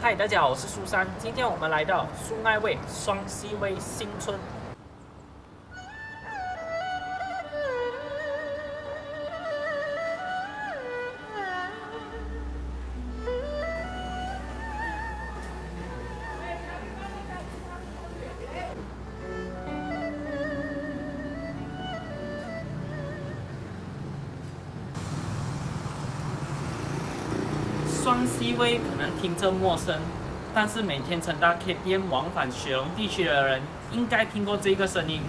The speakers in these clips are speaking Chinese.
嗨，大家好，我是苏珊。今天我们来到苏爱卫双溪威新村。双溪威可能听着陌生，但是每天乘搭 KTM 往返雪隆地区的人，应该听过这个声音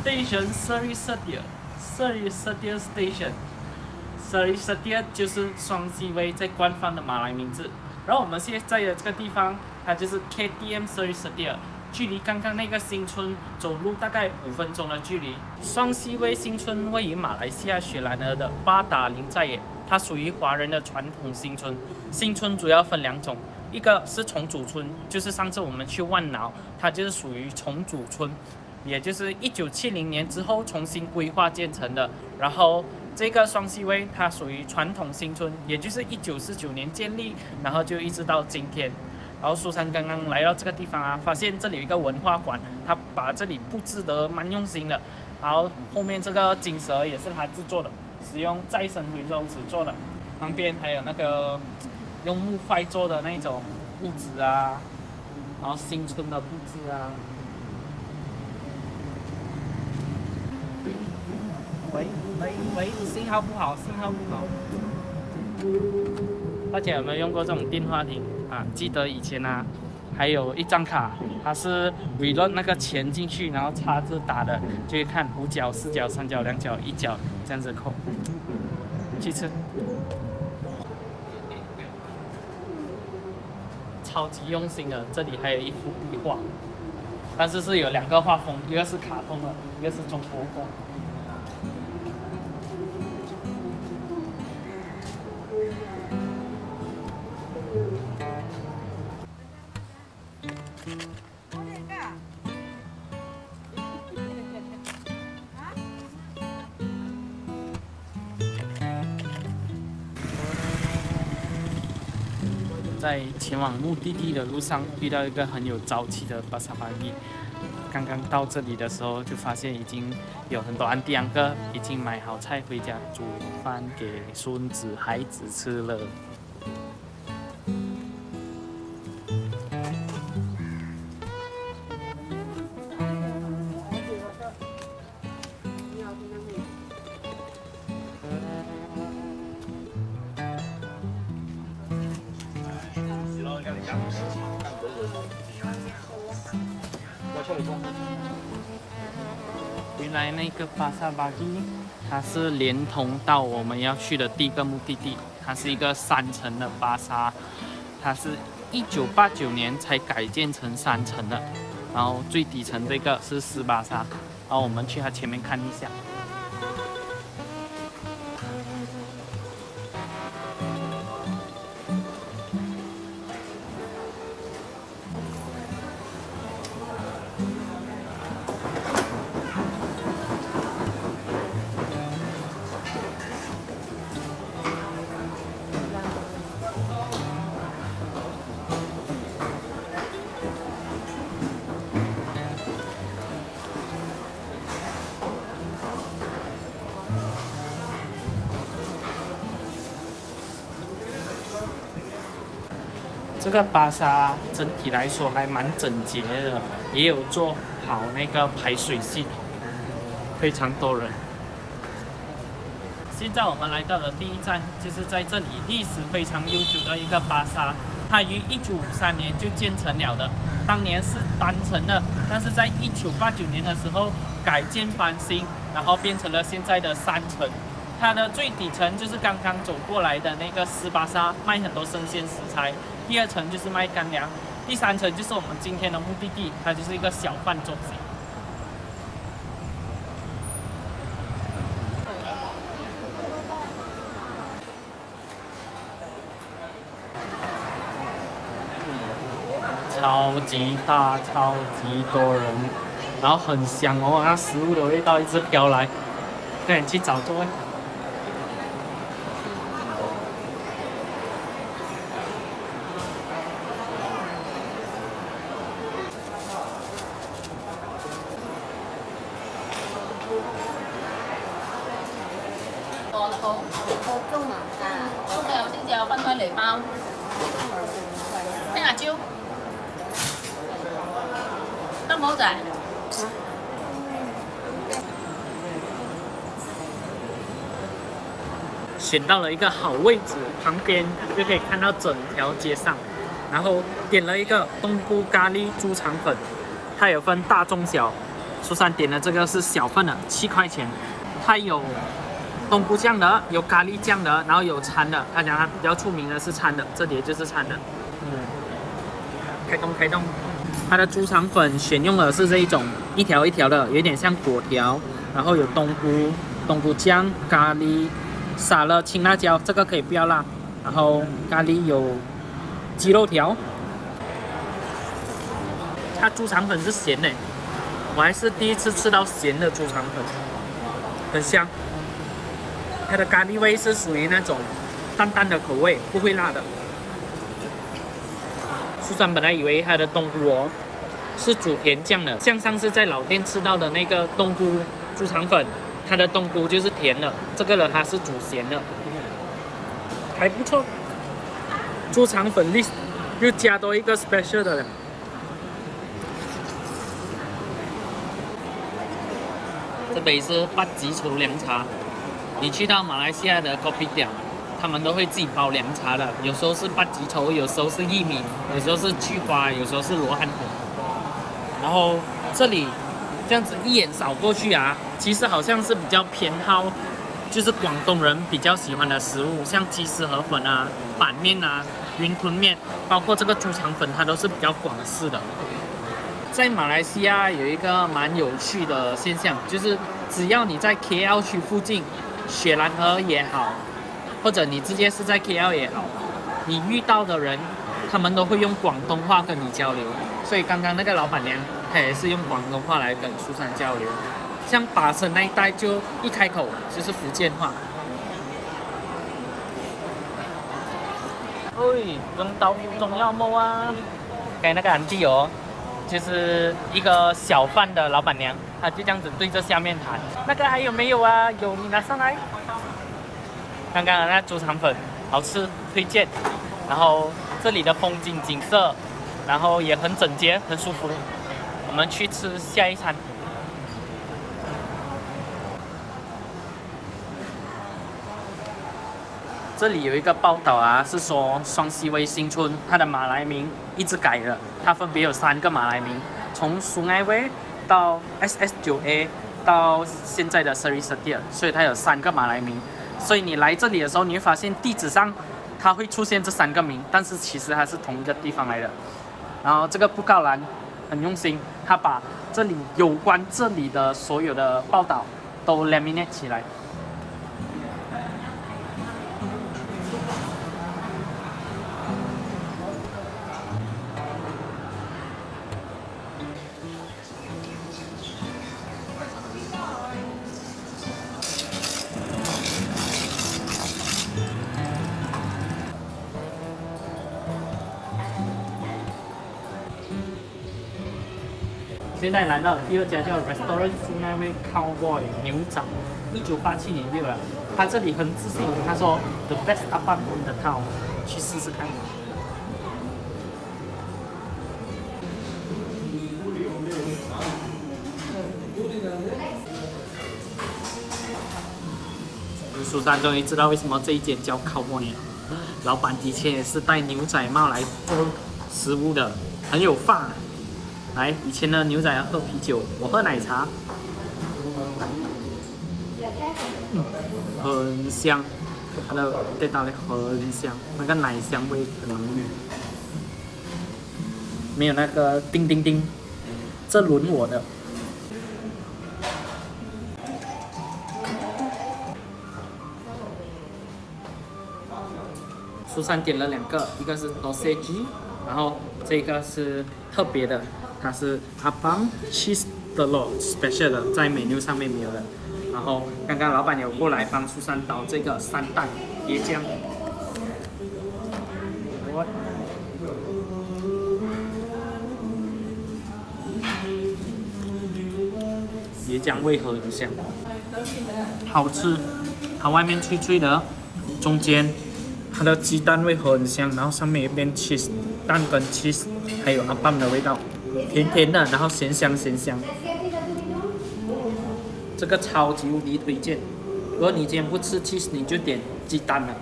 ：Station Seri Sedia，Seri Sedia Station。Seri Sedia 就是双溪威在官方的马来名字。然后我们现在的这个地方，它就是 KTM Seri Sedia， 距离刚刚那个新村走路大概5分钟的距离。双溪威新村位于马来西亚雪兰莪的巴达林寨野。它属于华人的传统新村。新村主要分2种，一个是重组村，就是上次我们去万劳，它就是属于重组村，也就是1970年之后重新规划建成的。然后这个双溪威它属于传统新村，也就是1949年建立，然后就一直到今天。然后苏珊刚刚来到这个地方啊，发现这里有一个文化馆，他把这里布置得蛮用心的。然后后面这个金蛇也是他制作的。使用再生回收纸做的，旁边还有那个用木块做的那种屋子啊，然后新村的布置啊。喂，信号不好，信号不好。大家有没有用过这种电话亭啊？记得以前啊，还有一张卡，它是 reload 那个钱进去，然后插字打的，就会看5角、4角、3角、2角、1角这样子扣。去吃，超级用心的。这里还有一幅壁画，但是有2个画风，一个是卡通的，一个是中国风。在前往目的地的路上，遇到一个很有朝气的巴萨巴伊。刚刚到这里的时候，就发现已经有很多安迪安哥已经买好菜回家煮饭给孙子孩子吃了。原来那个巴萨巴基，它是连通到我们要去的第一个目的地。它是一个3层的巴萨，它是1989年才改建成3层的。然后最底层这个是4巴萨，然后我们去它前面看一下。这个巴萨整体来说还蛮整洁的，也有做好那个排水系统，非常多人。现在我们来到的第一站，就是在这里历史非常悠久的一个巴萨，它于1953年就建成了的，当年是单层的，但是在1989年的时候改建翻新，然后变成了现在的3层。它的最底层就是刚刚走过来的那个4巴萨，卖很多生鲜食材。第2层就是卖干粮，第3层就是我们今天的目的地，它就是一个小贩中心。超级大，超级多人，然后很香哦，那食物的味道一直飘来，快点去找座位。好中啊！中嘅有啲就有分開嚟包。青辣椒，得冇仔？选到了一个好位置，旁边就可以看到整条街上。然后点了一个冬菇咖喱猪肠粉，它有分大中小。苏珊点的这个是小份的，7块钱。它有冬菇酱的，有咖喱酱的，然后有掺的。他讲它比较出名的是掺的，这里就是掺的。开动开动。它的猪肠粉选用的是这一种一条一条的，有点像粿条，然后有冬菇酱、咖喱。撒了青辣椒，这个可以不要辣。然后咖喱有鸡肉条，它猪肠粉是咸的，我还是第一次吃到咸的猪肠粉，很香。它的咖喱味是属于那种淡淡的口味，不会辣的。苏珊本来以为它的冬菇哦是煮甜酱的，像上次在老店吃到的那个冬菇猪肠粉。它的冬菇就是甜的，这个呢它是煮咸的，还不错。猪肠粉又加多一个 special 的了。这杯是八吉稠凉茶，你去到马来西亚的 coffee 店，他们都会自己包凉茶的，有时候是八吉稠，有时候是薏米，有时候是菊花，有时候是罗汉果。然后这里。这样子一眼扫过去啊，其实好像是比较偏好，就是广东人比较喜欢的食物，像鸡丝河粉啊、板面啊、云吞面，包括这个猪肠粉，它都是比较广式的。在马来西亚有一个蛮有趣的现象，就是只要你在 KL 区附近，雪兰莪也好，或者你直接是在 KL 也好，你遇到的人，他们都会用广东话跟你交流。所以刚刚那个老板娘。他也是用广东话来跟苏珊交流，像巴生那一带就一开口就是福建话。轮到中药猫啊！刚才那个安迪哦，就是一个小贩的老板娘，她就这样子对着下面喊：“那个还有没有啊？有你拿上来。”刚刚的那猪肠粉好吃，推荐。然后这里的风景景色，然后也很整洁，很舒服。我们去吃下一餐。这里有一个报道啊，是说双溪威新村它的马来名一直改了，它分别有3个马来名，从苏艾威到 SS9A 到现在的 Seri Setia， 所以它有3个马来名。所以你来这里的时候，你会发现地址上它会出现这3个名，但是其实它是同一个地方来的。然后这个布告栏。很用心，他把这里有关这里的所有的报道都 laminate 起来。现在来到第2家叫 Restaurant Sunaway Cowboy 牛掌，1987年就了。他这里很自信，他说 The best appam in the town， 去试试看。苏珊终于知道为什么这一间叫 Cowboy 了。老板以前也是戴牛仔帽来做食物的，很有范。来，以前的牛仔要喝啤酒，我喝奶茶，很香，它的味道呢很香，那个奶香味很浓郁，没有那个叮叮叮，这轮我的。苏珊点了2个，一个是 sausage， 然后这个是特别的。它是 Appam Cheese 的咯 ，special 的，在 menu 上面没有的。然后刚刚老板有过来帮苏珊倒这个3蛋椰浆，椰浆味很香，好吃。它外面脆脆的，中间它的鸡蛋味很香，然后上面一边 cheese 蛋跟 cheese， 还有阿棒的味道，甜甜的，然后咸香咸香。这个超级无敌推荐。如果你今天不吃 cheese， 你就点鸡蛋了。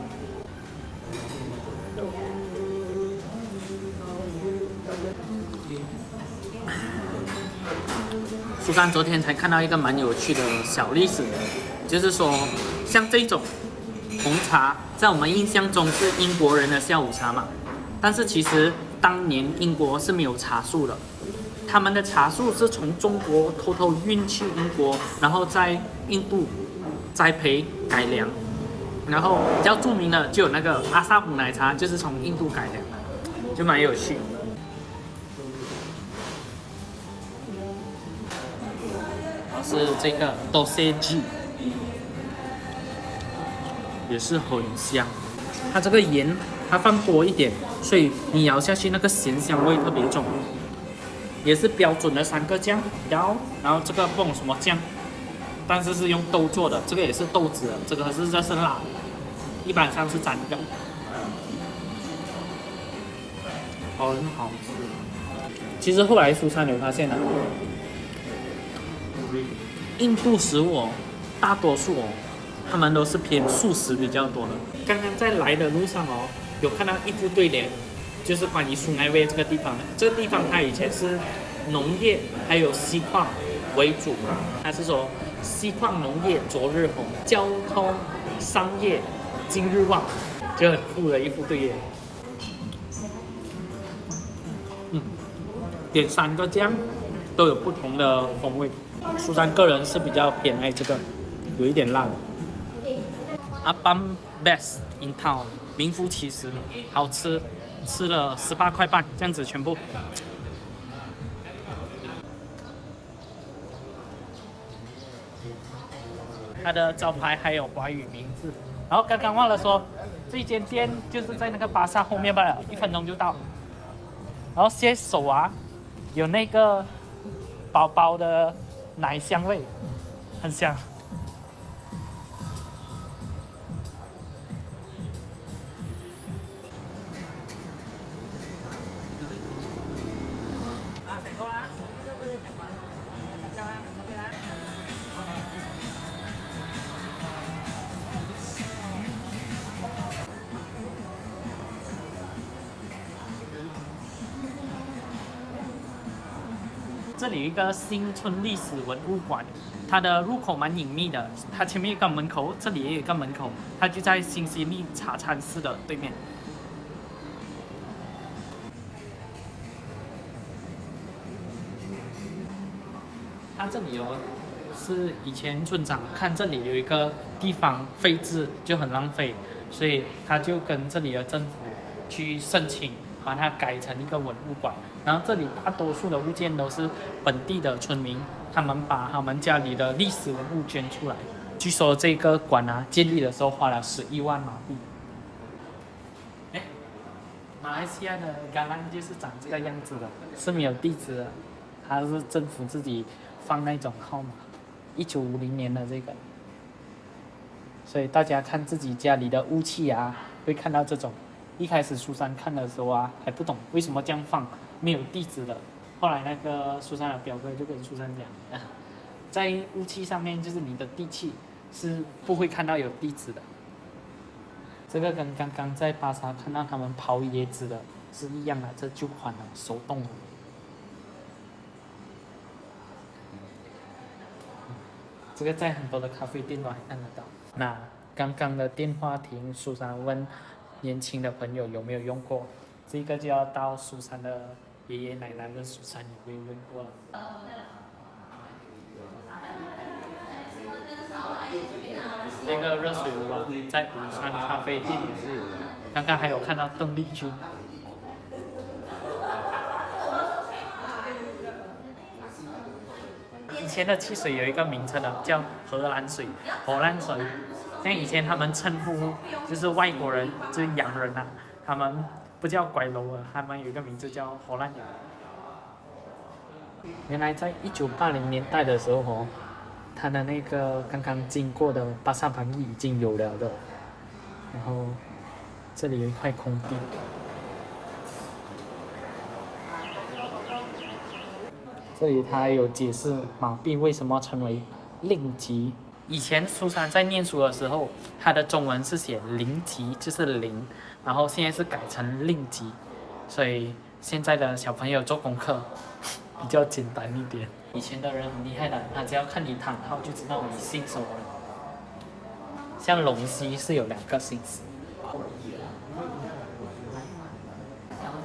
苏珊昨天才看到一个蛮有趣的小历史，就是说，像这种红茶，在我们印象中是英国人的下午茶嘛，但是其实当年英国是没有茶树的，他们的茶树是从中国偷偷运去英国，然后在印度栽培改良，然后比较著名的就有那个阿萨姆奶茶，就是从印度改良的，就蛮有趣。是这个 Dosaji， 也是很香。它这个盐它放多一点，所以你咬下去那个咸香味特别重。也是标准的3个酱，然后这个不懂什么酱，但是是用豆做的，这个也是豆子的，这个是热生辣，一般上是沾的，很好吃。其实后来苏珊有发现了。印度食物哦，大多数哦，他们都是偏素食比较多的。刚刚在来的路上哦，有看到一副对联，就是关于苏艾威这个地方的。这个地方它以前是农业还有锡矿为主，它是说锡矿农业昨日红，交通商业今日旺，就很酷的一副对联。点3个酱都有不同的风味。苏珊个人是比较偏爱这个，有一点辣的。阿邦 Best in Town， 名副其实，好吃，吃了18块半，这样子全部。它的招牌还有华语名字。然后刚刚忘了说，这间店就是在那个巴萨后面罢了，1分钟就到。然后现在手啊，有那个薄薄的奶香味，很香。这里有一个新村历史文物馆，它的入口蛮隐秘的，它前面有一个门口，这里也有一个门口，它就在新西利茶餐室的对面。它这里哦，是以前村长看这里有一个地方废置就很浪费，所以他就跟这里的政府去申请，把它改成一个文物馆。然后这里大多数的物件都是本地的村民，他们把他们家里的历史文物捐出来。据说这个馆啊，建立的时候花了11万马币。马来西亚的橄榄就是长这个样子的，是没有地址的，它是政府自己放那种号码，1950年的这个。所以大家看自己家里的雾气啊，会看到这种。一开始苏珊看的时候啊，还不懂为什么这样放，没有地址的。后来那个苏珊的表哥就跟苏珊讲，在雾气上面就是你的地气是不会看到有地址的。这个跟刚刚在巴萨看到他们刨椰子的是一样的，这旧款的手动的。这个在很多的咖啡店都还看得到。那刚刚的电话亭，苏珊问年轻的朋友有没有用过，这个就要到苏珊的爷爷奶奶问苏珊有没有用过了。那个热水壶啊，在武川咖啡店也是有的。刚刚还有看到邓丽君。以前的汽水有一个名称的，叫荷兰水、荷兰水。像以前他们称呼就是外国人，就是洋人啊，他们不叫拐楼啊，他们有一个名字叫荷兰洋。原来在1980年代的时候哦，它的那个刚刚经过的巴萨旁已经有了的，然后这里有一块空地。这里他有解释马币为什么称为令吉。以前苏珊在念书的时候，他的中文是写零级，就是零，然后现在是改成令吉，所以现在的小朋友做功课比较简单一点。以前的人很厉害的，他只要看你躺号就知道你姓什么了。像龙溪是有2个姓氏。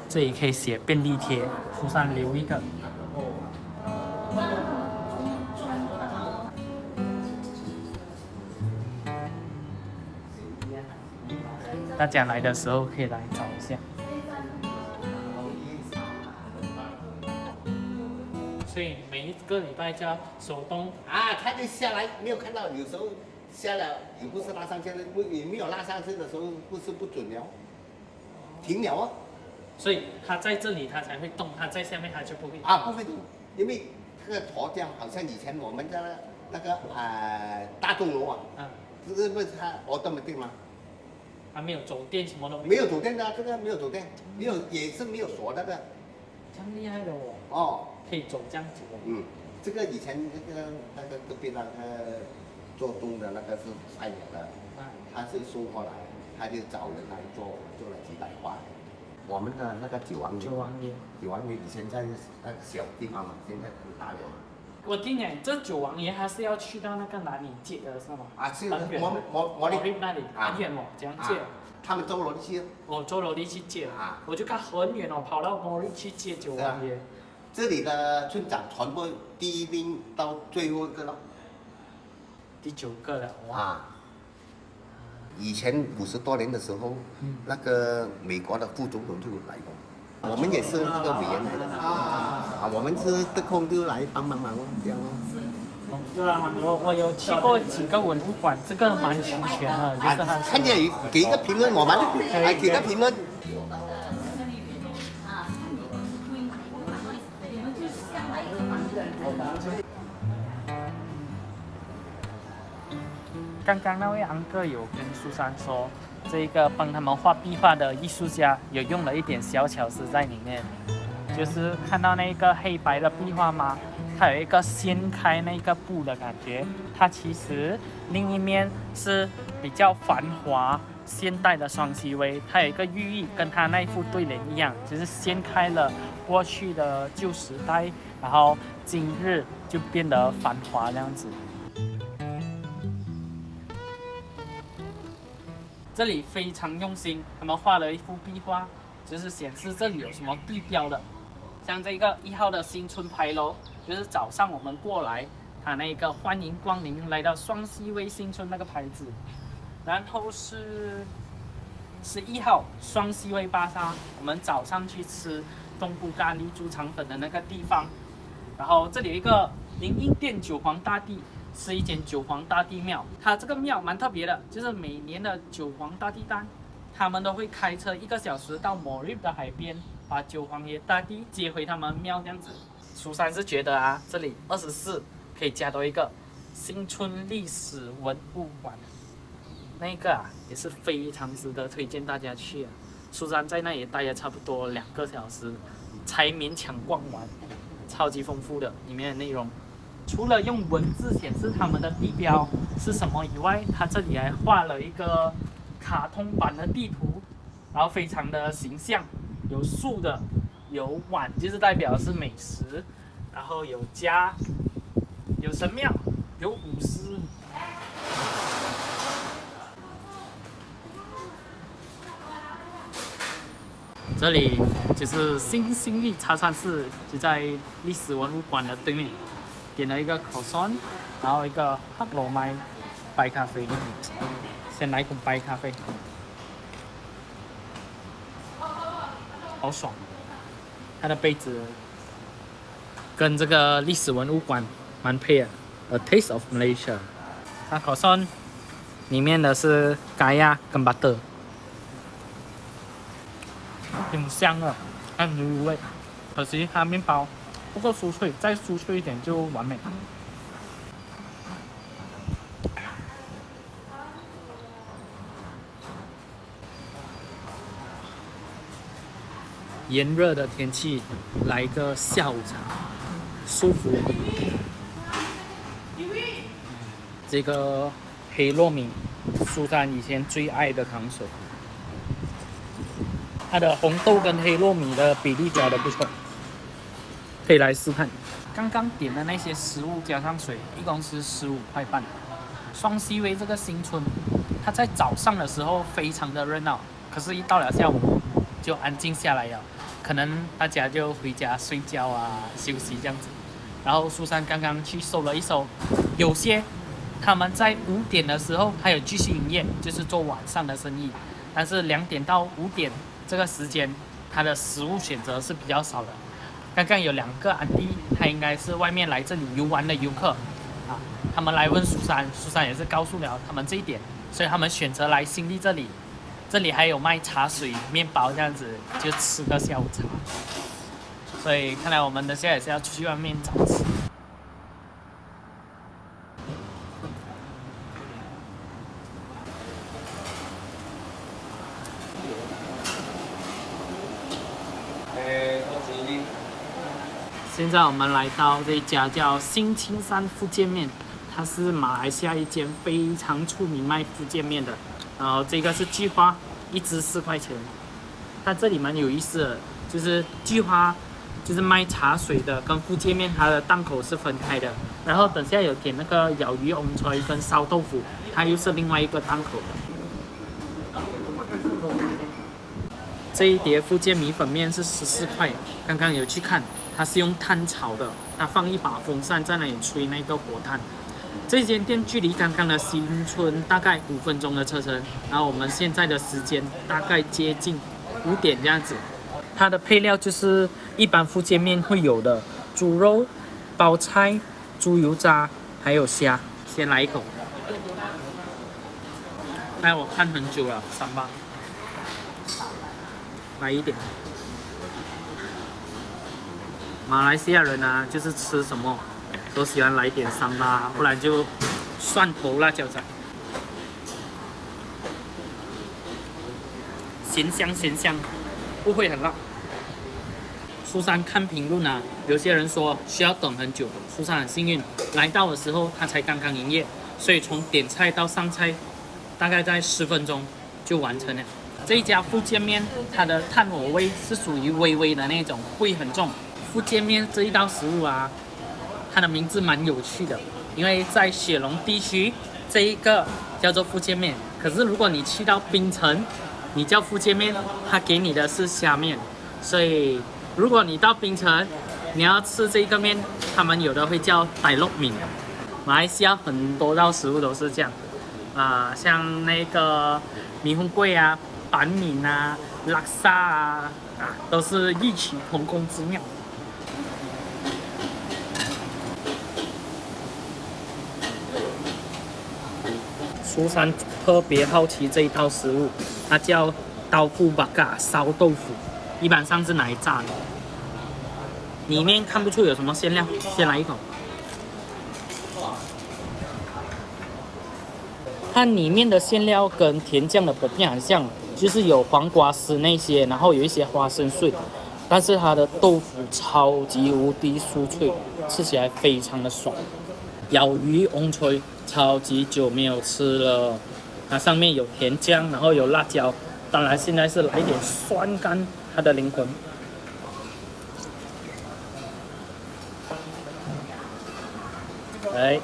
这里可以写便利贴，苏珊留一个。大家来的时候可以来找一下。所以每一个礼拜就要手动啊，它就下来，没有看到，有时候下了也不是拉上去的，也没有拉上去的时候不是不准了，停了哦。所以它在这里它才会动，它在下面它就不会动。啊，不会动，因为这个驼匠好像以前我们的那个大钟楼啊，这不是它automatic吗？它没有走电，什么都没有走电的，这个没有走电，没有也是没有锁那个。这样厉害的哦。哦。可以走这样子哦。嗯，这个以前那个隔壁那个做钟的那个是坏了的，他是收过来，他就找人来做了几百块。我们的那个九王爷以前在那个小地方嘛，现在很大了。我听讲这九王爷他是要去到那个哪里借的是吗？啊，是很远的，我那里很远哦，怎样借？他们坐楼梯。我坐楼梯去借我就看很远哦，跑到摩利去借九王爷。这里的村长全部第一名到最后一个了。第9个了哇！啊，以前50多年的时候，那个美国的副总统就来过，我们也是这个委员来的啊，我们是得空就来帮忙哦，这样哦。对啊，我有去过几个文物馆，这个蛮齐全的，就是它。看见给一个评论，我们来给个评论。刚刚那位安哥有跟苏珊说，这个帮他们画壁画的艺术家有用了一点小巧思在里面，就是看到那个黑白的壁画吗？它有一个掀开那个布的感觉，它其实另一面是比较繁华现代的双溪威，它有一个寓意，跟它那一副对联一样，就是掀开了过去的旧时代，然后今日就变得繁华这样子。这里非常用心，他们画了一幅壁画，就是显示这里有什么地标的。像这个1号的新春牌楼，就是早上我们过来，它那个欢迎光临来到双溪威新村那个牌子。然后是11号双溪威巴沙，我们早上去吃东部咖喱猪肠粉的那个地方。然后这里有一个灵应殿九皇大帝。是一间九皇大帝庙，它这个庙蛮特别的，就是每年的九皇大帝诞，他们都会开车1个小时到莫瑞的海边，把九皇爷大帝接回他们庙这样子。苏珊是觉得啊，这里24可以加多一个新村历史文物馆，那个也是非常值得推荐大家去啊。苏珊在那里待了差不多2个小时，才勉强逛完，超级丰富的里面的内容。除了用文字显示他们的地标是什么以外，他这里还画了一个卡通版的地图，然后非常的形象，有树的，有碗就是代表是美食，然后有家，有神庙，有舞狮。这里就是新兴利茶餐室，就在历史文物馆的对面。点了一个烤酸，然后一个黑罗麦白咖啡，先来一口白咖啡，好爽。它的杯子跟这个历史文物馆蛮配的 ，A Taste of Malaysia。它烤酸里面的是咖呀跟 butter， 挺香的，很入味。可惜它面包不够酥脆，再酥脆一点就完美。炎热的天气来个下午茶，舒服。这个黑糯米，苏珊以前最爱的糖水，它的红豆跟黑糯米的比例抓得不错，可以来试看。刚刚点的那些食物加上水，一共是15块半。双溪威这个新村，它在早上的时候非常的热闹，可是一到了下午就安静下来了，可能大家就回家睡觉啊、休息这样子。然后苏珊刚刚去搜了一搜，有些他们在5点的时候还有继续营业，就是做晚上的生意，但是2点到5点这个时间，它的食物选择是比较少的。刚刚有2个安迪，他应该是外面来这里游玩的游客啊，他们来问苏珊，苏珊也是告诉了他们这一点，所以他们选择来新地这里。这里还有卖茶水、面包这样子，就吃个下午茶。所以看来我们等下也是要出去外面找吃。现在我们来到这一家叫新青山福建面，它是马来西亚一间非常出名卖福建面的。然后这个是菊花，一只4块钱。它这里蛮有意思的，就是菊花就是卖茶水的，跟福建面它的档口是分开的。然后等下有点那个鱿鱼翁炊跟烧豆腐，它又是另外一个档口的。这一碟福建米粉面是14块，刚刚有去看，它是用炭炒的，它放一把风扇在那里吹那个火炭。这间店距离刚刚的新村大概5分钟的车程，然后我们现在的时间大概接近5点这样子。它的配料就是一般福建面会有的猪肉、包菜、猪油渣，还有虾。先来一口，哎，我看很久了，3巴，来一点。马来西亚人啊，就是吃什么都喜欢来点3巴，不然就蒜头辣椒仔，咸香咸香，不会很辣。苏珊看评论啊，有些人说需要等很久，苏珊很幸运，来到的时候它才刚刚营业，所以从点菜到上菜，大概在10分钟就完成了。这一家福建面，它的炭火味是属于微微的那种，不会很重。福建面这一道食物啊，它的名字蛮有趣的，因为在雪隆地区，这一个叫做福建面，可是如果你去到槟城，你叫福建面，它给你的是虾面，所以如果你到槟城，你要吃这个面，他们有的会叫傣肉面。马来西亚很多道食物都是这样，像那个米粉粿啊、板面啊、拉沙啊，都是异曲同工之妙。苏珊特别好奇这一道食物，它叫豆腐巴嘎烧豆腐，一般上是拿来炸的。里面看不出有什么馅料，先来一口。它里面的馅料跟甜酱的薄片很像，就是有黄瓜丝那些，然后有一些花生碎，但是它的豆腐超级无敌酥脆，吃起来非常的爽。鱿鱼翁炊超级久没有吃了，它上面有甜酱，然后有辣椒，当然现在是来一点酸甘，它的灵魂。来，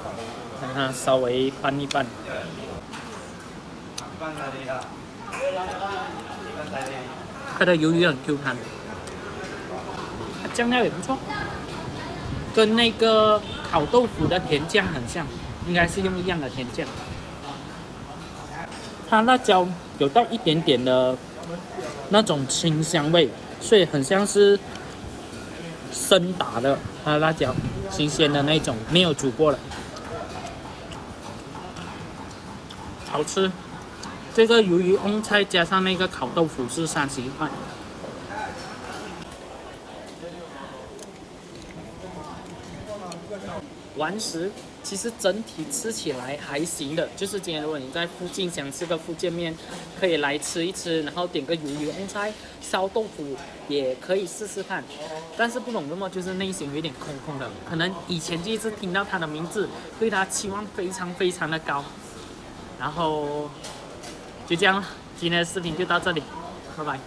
让它稍微拌一拌。它的鱿鱼很 Q 弹，它酱料也不错，跟那个烤豆腐的甜酱很像，应该是用一样的甜酱。它辣椒有带一点点的那种清香味，所以很像是生打的，它的辣椒新鲜的那种，没有煮过的，好吃。这个鱿鱼翁菜加上那个烤豆腐是31块。丸食其实整体吃起来还行的，就是今天如果你在附近想吃个福建面，可以来吃一吃，然后点个鱿鱼旺菜、烧豆腐也可以试试看。但是不懂为什么就是内心有点空空的，可能以前第一次听到它的名字，对它期望非常非常的高，然后就这样了，今天的视频就到这里，拜拜。